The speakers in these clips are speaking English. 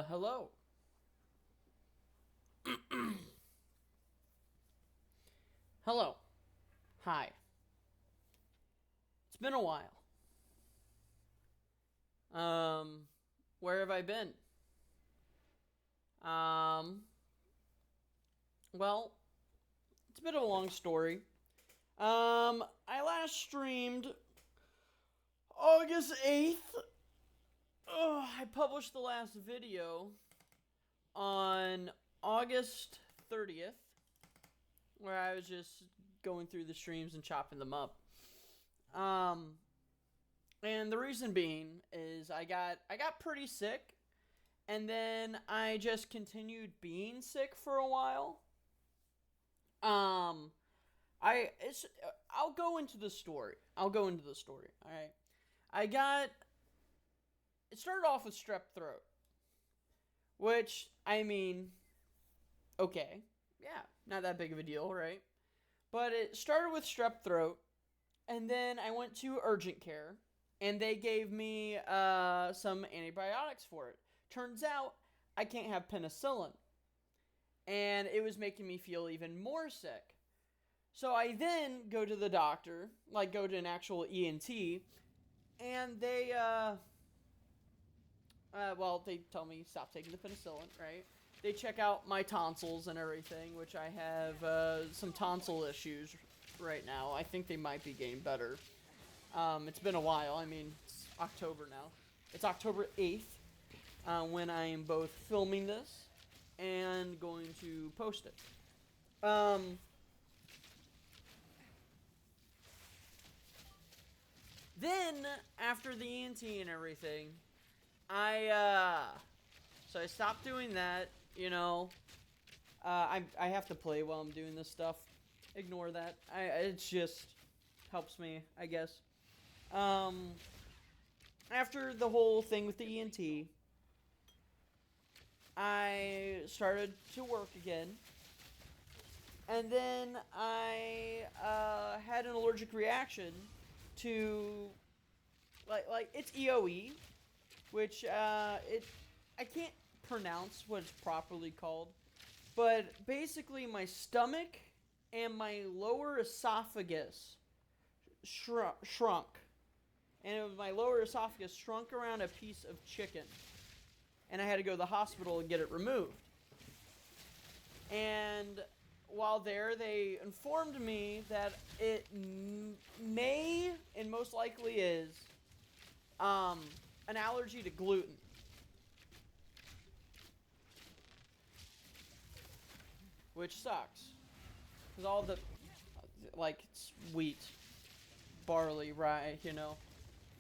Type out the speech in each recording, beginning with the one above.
Hello. Hello. Hi. It's been a while. Where have I been? Um, well, it's a bit of a long story. I last streamed August 8th. I published the last video on August 30th, where I was just going through the streams and chopping them up. Um, and the reason being is I got pretty sick, and then I just continued being sick for a while. Um, I'll go into the story. All right. I got it started off with strep throat, which I mean, okay, yeah, not that big of a deal, right? But it started with strep throat, and then I went to urgent care, and they gave me some antibiotics for it. Turns out I can't have penicillin, and it was making me feel even more sick. So I then go to the doctor, like go to an actual ENT, and they tell me stop taking the penicillin, right? They check out my tonsils and everything, which I have some tonsil issues right now. I think they might be getting better. It's been a while. I mean, it's October now. It's October 8th when I am both filming this and going to post it. Um, then, after the ENT and everything, so I stopped doing that, you know. I have to play while I'm doing this stuff. Ignore that. It just helps me, I guess. Um, After the whole thing with the ENT, I started to work again. And then I had an allergic reaction to like it's EOE, which I can't pronounce what it's properly called, but basically my stomach and my lower esophagus shrunk, and it was my lower esophagus shrunk around a piece of chicken, and I had to go to the hospital and get it removed. And while there, they informed me that it may and most likely is an allergy to gluten. Which sucks. Because all the, like, it's wheat, barley, rye, you know.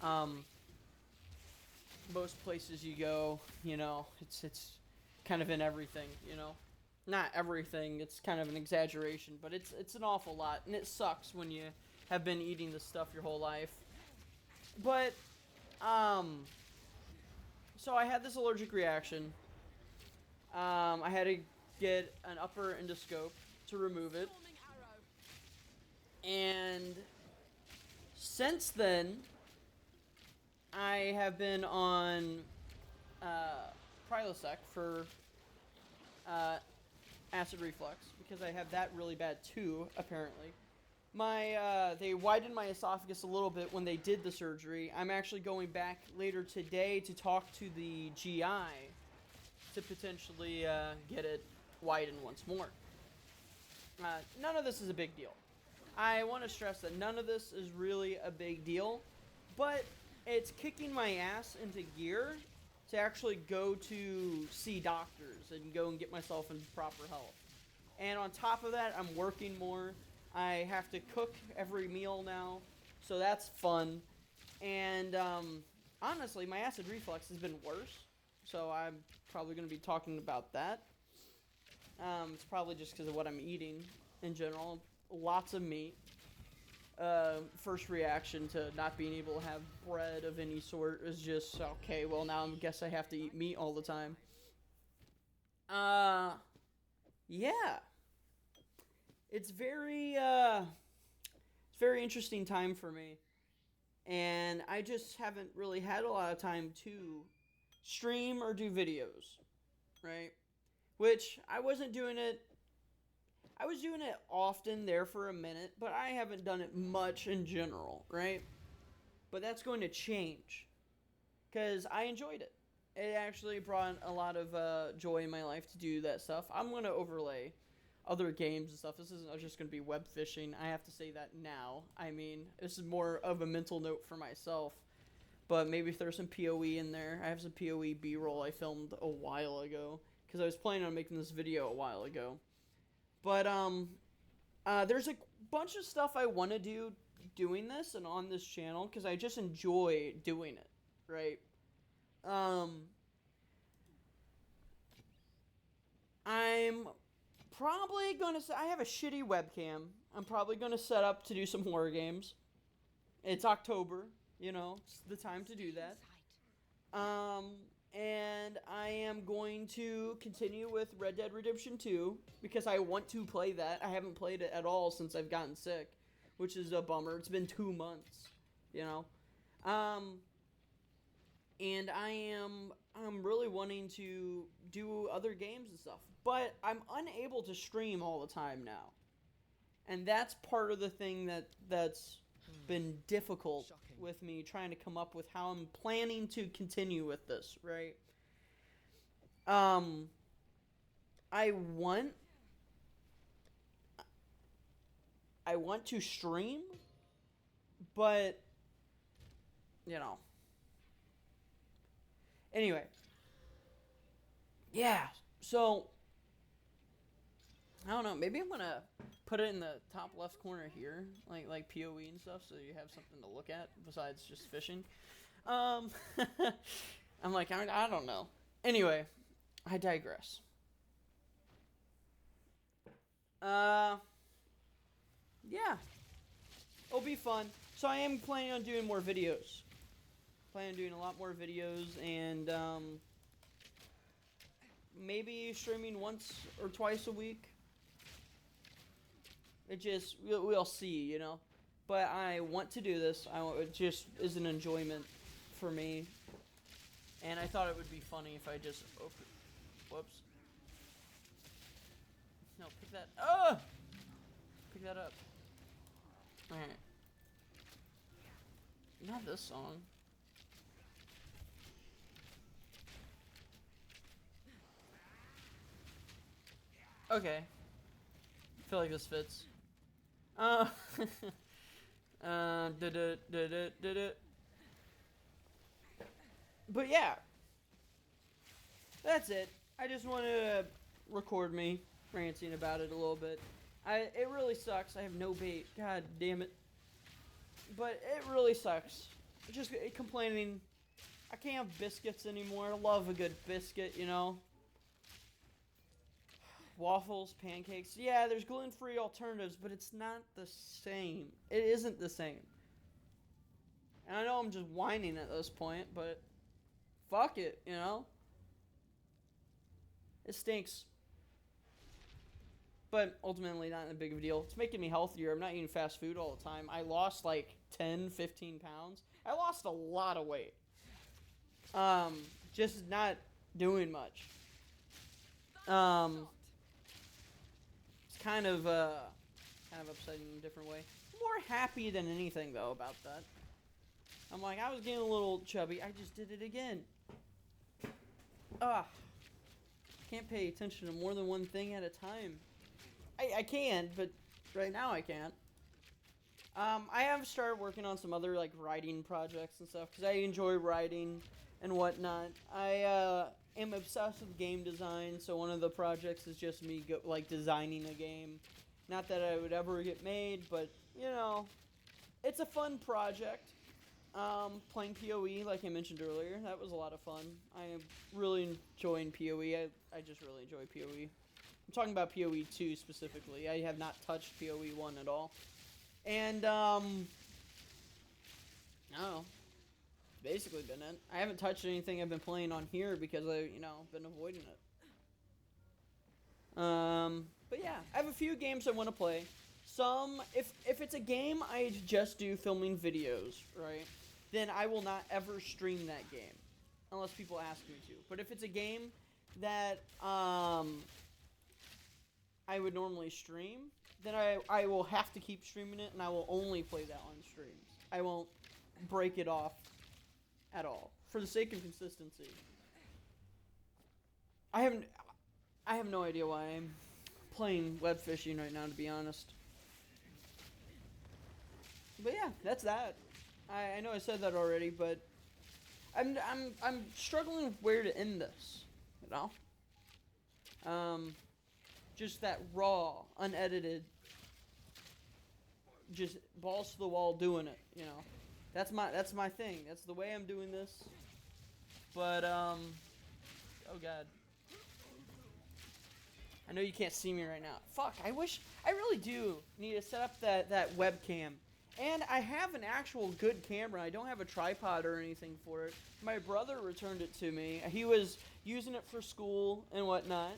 Um, Most places you go, you know, it's kind of in everything, you know. Not everything, it's kind of an exaggeration, but it's an awful lot, and it sucks when you have been eating this stuff your whole life. But, so I had this allergic reaction. I had to get an upper endoscope to remove it. And since then, I have been on Prilosec for acid reflux because I have that really bad too, apparently. They widened my esophagus a little bit when they did the surgery. I'm actually going back later today to talk to the GI to potentially get it widened once more. None of this is a big deal. I want to stress that none of this is really a big deal, but it's kicking my ass into gear to actually go to see doctors and go and get myself in proper health. And on top of that, I'm working more. I have to cook every meal now, so that's fun. And honestly, my acid reflux has been worse, so I'm probably going to be talking about that. It's probably just because of what I'm eating in general. Lots of meat. First reaction to not being able to have bread of any sort is just, okay, well, now I guess I have to eat meat all the time. Yeah. It's very interesting time for me. And I just haven't really had a lot of time to stream or do videos. right? Which I wasn't doing it. I was doing it often there for a minute, but I haven't done it much in general, right? But that's going to change because I enjoyed it. It actually brought a lot of joy in my life to do that stuff. I'm going to overlay other games and stuff. This isn't just going to be web fishing. I have to say that now. I mean, this is more of a mental note for myself. But maybe if there's some PoE in there. I have some PoE B-roll I filmed a while ago because I was planning on making this video a while ago. But there's a bunch of stuff I want to do doing this and on this channel because I just enjoy doing it, right? I'm probably gonna. I have a shitty webcam. I'm probably gonna set up to do some horror games. It's October, it's the time to do that. And I am going to continue with Red Dead Redemption 2 because I want to play that. I haven't played it at all since I've gotten sick, which is a bummer. It's been 2 months, and I'm really wanting to do other games and stuff, but I'm unable to stream all the time now. And that's part of the thing that's been difficult with me trying to come up with how I'm planning to continue with this, right? I want to stream, but anyway. Yeah, so I don't know, maybe I'm gonna put it in the top left corner here, like PoE and stuff, so you have something to look at besides just fishing. I'm like, I don't know. Anyway, I digress. Yeah, it'll be fun. So I am planning on doing more videos. Planning on doing a lot more videos and maybe streaming once or twice a week. We'll see, But I want to do this. It just is an enjoyment for me. And I thought it would be funny if I just open. Whoops. No, pick that. Pick that up. Alright. Not this song. Okay. I feel like this fits. But yeah, that's it. I just wanted to record me ranting about it a little bit. It really sucks. I have no bait. God damn it. But it really sucks. Just complaining. I can't have biscuits anymore. I love a good biscuit, Waffles, pancakes. Yeah, there's gluten-free alternatives, but it's not the same. It isn't the same. And I know I'm just whining at this point, but fuck it, It stinks. But ultimately not a big of a deal. It's making me healthier. I'm not eating fast food all the time. I lost like 10, 15 pounds. I lost a lot of weight. Just not doing much. It's kind of upsetting in a different way. More happy than anything though about that. I'm like, I was getting a little chubby. I just did it again. Can't pay attention to more than one thing at a time. I can, but right now I can't. I have started working on some other writing projects and stuff because I enjoy writing and whatnot. I am obsessed with game design, so one of the projects is just me designing a game. Not that I would ever get made, but it's a fun project. Playing PoE, like I mentioned earlier, that was a lot of fun. I am really enjoying PoE. I just really enjoy PoE. I'm talking about PoE 2 specifically. I have not touched PoE 1 at all. And, I don't know. Basically been it. I haven't touched anything I've been playing on here because I've been avoiding it. But yeah, I have a few games I want to play. Some, if it's a game I just do filming videos, right, then I will not ever stream that game. Unless people ask me to. But if it's a game that I would normally stream, then I will have to keep streaming it, and I will only play that on streams. I won't break it off at all for the sake of consistency. I haven't. I have no idea why I'm playing web fishing right now, to be honest. But yeah, that's that. I know I said that already, but I'm struggling with where to end this. You know, just that raw, unedited, just balls to the wall doing it. You know, that's my thing. That's the way I'm doing this. But oh god. I know you can't see me right now. Fuck, I really do need to set up that webcam. And I have an actual good camera. I don't have a tripod or anything for it. My brother returned it to me. He was using it for school and whatnot.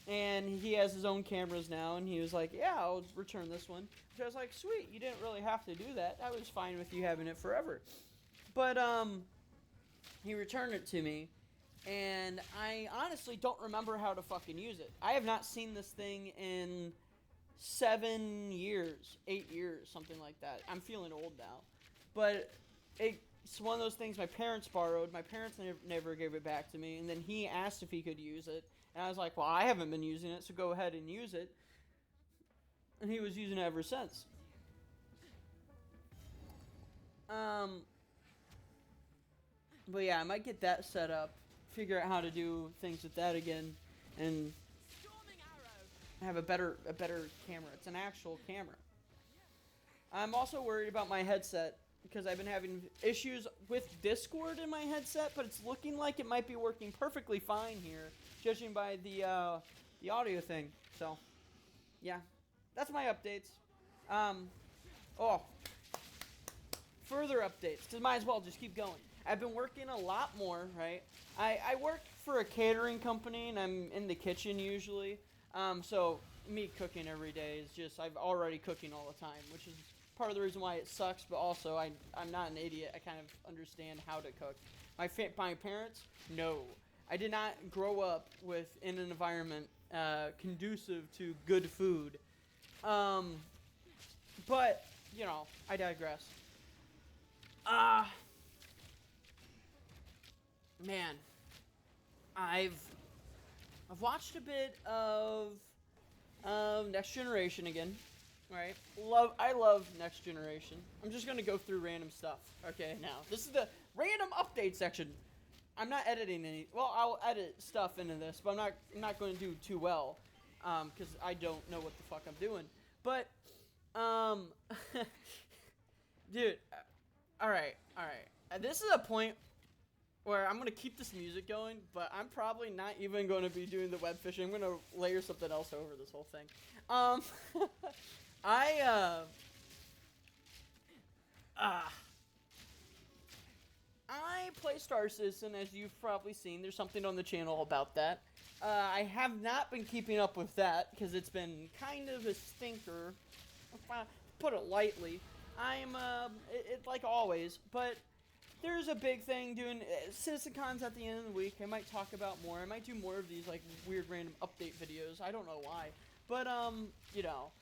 And he has his own cameras now. And he was like, yeah, I'll return this one. So I was like, sweet, you didn't really have to do that. I was fine with you having it forever. But, he returned it to me. And I honestly don't remember how to fucking use it. I have not seen this thing in 7 years, 8 years, something like that. I'm feeling old now. But it's one of those things my parents borrowed. My parents never gave it back to me. And then he asked if he could use it. And I was like, well, I haven't been using it, so go ahead and use it. And he was using it ever since. But yeah, I might get that set up. Figure out how to do things with that again. And have a better camera. It's an actual camera. I'm also worried about my headset because I've been having issues with Discord in my headset, but it's looking like it might be working perfectly fine here, judging by the audio thing. So, yeah, that's my updates. Further updates, because might as well just keep going. I've been working a lot more, right? I work for a catering company, and I'm in the kitchen usually. So me cooking every day is just, I'm already cooking all the time, which is part of the reason why it sucks, but also I'm not an idiot. I kind of understand how to cook. My parents, no. I did not grow up in an environment conducive to good food. But, you know, I digress. Man, I've watched a bit of Next Generation again, right? I love Next Generation. I'm just gonna go through random stuff. Okay, now this is the random update section. I'm not editing any. Well, I'll edit stuff into this, but I'm not going to do too well, because I don't know what the fuck I'm doing. But, dude, all right. This is a point where I'm going to keep this music going, but I'm probably not even going to be doing the web fishing. I'm going to layer something else over this whole thing. I play Star Citizen, as you've probably seen. There's something on the channel about that. I have not been keeping up with that, because it's been kind of a stinker, to put it lightly. I'm, like always, but there's a big thing doing CitizenCons at the end of the week. I might talk about more. I might do more of these, like, weird random update videos. I don't know why. But, you know,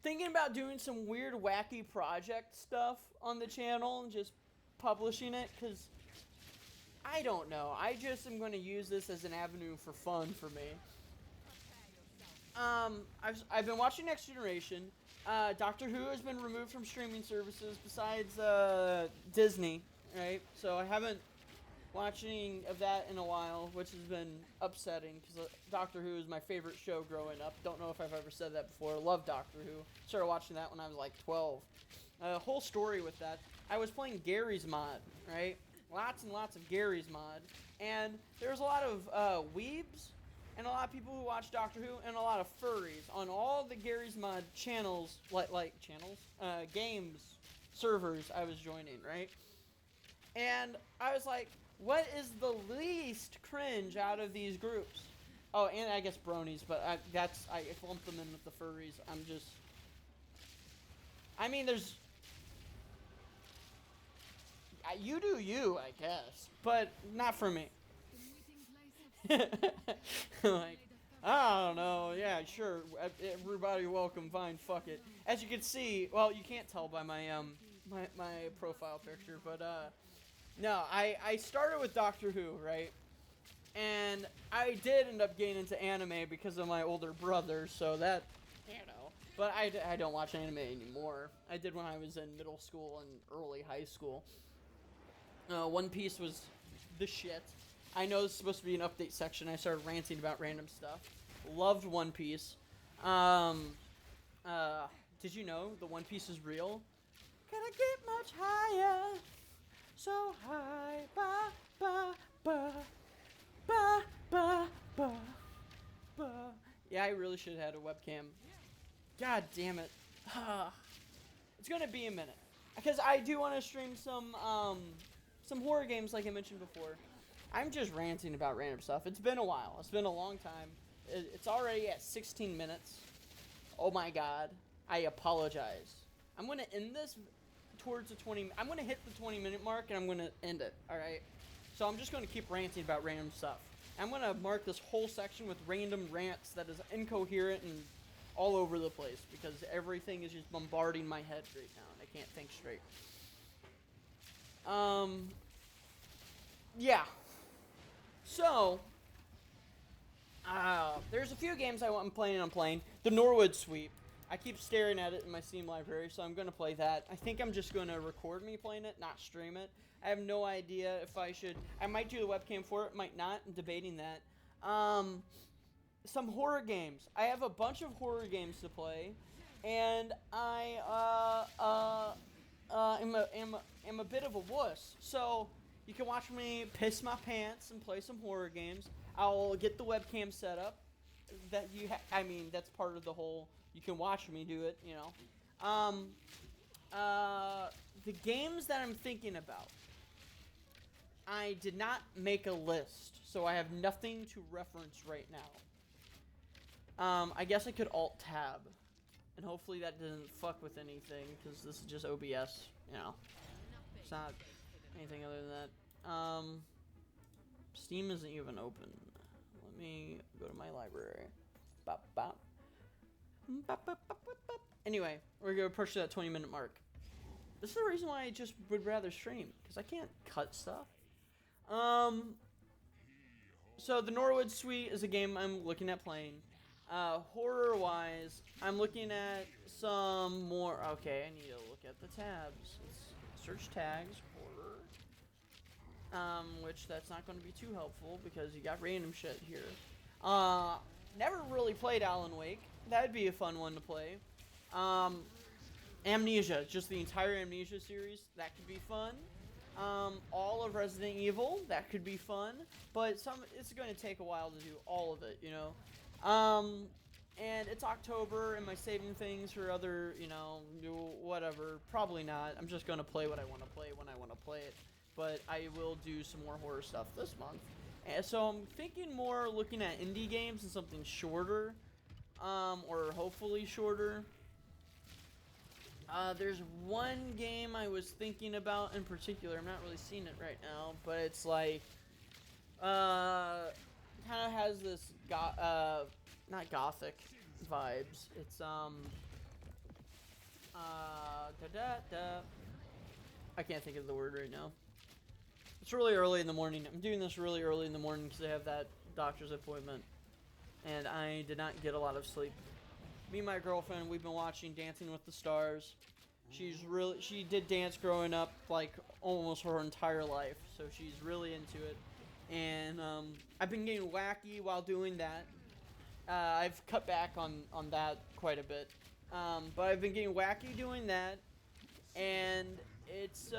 thinking about doing some weird, wacky project stuff on the channel and just publishing it, because I don't know. I just am going to use this as an avenue for fun for me. I've been watching Next Generation. Doctor Who has been removed from streaming services besides Disney, right? So I haven't watched any of that in a while, which has been upsetting because Doctor Who is my favorite show growing up. Don't know if I've ever said that before. Love Doctor Who. Started watching that when I was like 12. Whole story with that. I was playing Gary's mod, right? Lots and lots of Gary's mod. And there was a lot of weebs and a lot of people who watch Doctor Who, and a lot of furries on all the Gary's Mod channels, games, servers I was joining, right? And I was like, what is the least cringe out of these groups? Oh, and I guess bronies, but I lumped them in with the furries. I mean, there's, you do you, I guess, but not for me. Like, I don't know. Yeah, sure. Everybody welcome. Fine. Fuck it. As you can see, well, you can't tell by my my profile picture, but no, I started with Doctor Who, right? And I did end up getting into anime because of my older brother, so that, you know. But I don't watch anime anymore. I did when I was in middle school and early high school. One Piece was the shit. I know this is supposed to be an update section. I started ranting about random stuff. Loved One Piece. Um, did you know the One Piece is real? Can I get much higher? So high, ba ba ba ba ba ba ba. Yeah, I really should have had a webcam. God damn it. It's gonna be a minute because I do want to stream some horror games like I mentioned before. I'm just ranting about random stuff. It's been a while. It's been a long time. It's already at 16 minutes. Oh my god. I apologize. I'm going to end this towards the 20... I'm going to hit the 20-minute mark and I'm going to end it. Alright? So I'm just going to keep ranting about random stuff. I'm going to mark this whole section with random rants that is incoherent and all over the place because everything is just bombarding my head right now and I can't think straight. Yeah. So, there's a few games I'm planning on playing. The Norwood Sweep. I keep staring at it in my Steam library, so I'm going to play that. I think I'm just going to record me playing it, not stream it. I have no idea if I should. I might do the webcam for it, might not. I'm debating that. Some horror games. I have a bunch of horror games to play, and I am a bit of a wuss. So you can watch me piss my pants and play some horror games. I'll get the webcam set up. I mean, that's part of the whole. You can watch me do it, you know. The games that I'm thinking about, I did not make a list, so I have nothing to reference right now. I guess I could Alt-Tab, and hopefully that doesn't fuck with anything, because this is just OBS, you know. It's not anything other than that. Steam isn't even open. Let me go to my library. Bop, bop. Bop, bop, bop, bop, bop. Anyway, we're going to push that 20-minute mark. This is the reason why I just would rather stream, because I can't cut stuff. So the Norwood Suite is a game I'm looking at playing. Horror-wise, I'm looking at some more... Okay, I need to look at the tabs. Let's search tags, horror. Which that's not going to be too helpful, because you got random shit here. Never really played Alan Wake. That'd be a fun one to play. Amnesia, just the entire Amnesia series, that could be fun. All of Resident Evil, that could be fun. But it's going to take a while to do all of it, you know. And it's October, am I saving things for other, you know, whatever? Probably not. I'm just going to play what I want to play when I want to play it. But I will do some more horror stuff this month. And so I'm thinking more looking at indie games and something shorter. Or hopefully shorter. There's one game I was thinking about in particular. I'm not really seeing it right now, but it's like, kind of has this not gothic vibes. It's I can't think of the word right now. It's really early in the morning. I'm doing this really early in the morning because I have that doctor's appointment, and I did not get a lot of sleep. Me and my girlfriend, we've been watching Dancing with the Stars. She did dance growing up, like, almost her entire life, so she's really into it. And, I've been getting wacky while doing that. I've cut back on that quite a bit. But I've been getting wacky doing that, and it's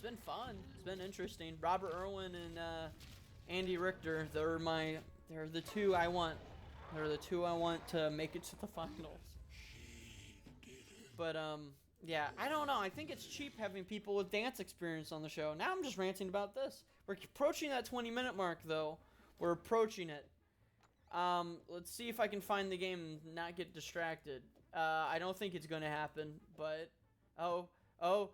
been fun. It's been interesting. Robert Irwin and, Andy Richter, they're the two I want. They're the two I want to make it to the finals. But, yeah, I don't know. I think it's cheap having people with dance experience on the show. Now I'm just ranting about this. We're approaching that 20-minute mark, though. We're approaching it. Let's see if I can find the game and not get distracted. I don't think it's going to happen, but... Oh,